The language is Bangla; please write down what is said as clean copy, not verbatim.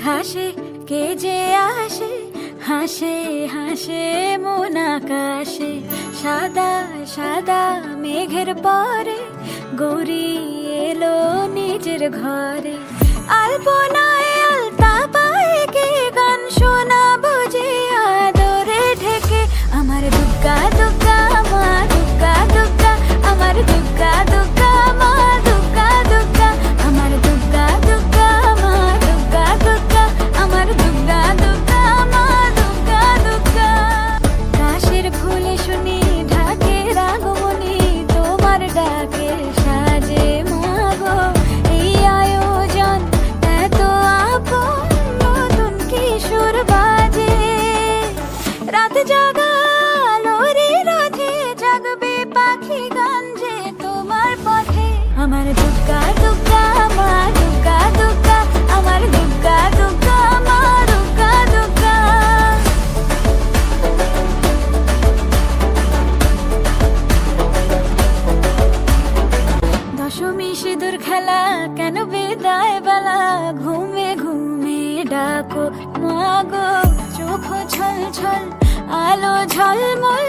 ঘাসে কে যে আসে, হাসে হাসে মন আকাশে। সাদা সাদা মেঘের পরে গৌরী এলো নিজের ঘরে। আলপনায় আলতা পায়ে কে গান শোনাবো যে আদরে ঢেকে। আমার দুগ্গা দুগ্গা মা দুগ্গা দুগ্গা, আমার দুগ্গা দুগ্গা মা দুগ্গা দুগ্গা, আমার দুগ্গা দুগ্গা মা দুগ্গা দুগ্গা, আমার দুগ্গা দুগ্গা মা দুগ্গা দুগ্গা। কাশের ফুলে শুনি ঢাকে রাগমণি, তোমার ডাকে সাজে মাগো এই আয়োজন এত আপন, নতুন কিশোর বাজে। রাত জাগা আলোরে রথে জাগবে পাখি গান যে তোমার পথে। আমার দুগ্গা দুগ্গা মা দুগ্গা দুগ্গা, আমার দুগ্গা দুগ্গা মা দুগ্গা দুগ্গা। দশমী সিঁদুর খেলা কেন বিদায় বেলা, ঘুমে ঘুমে ডাকো মাগো। চোখ ছল ছল আলো ঝলমল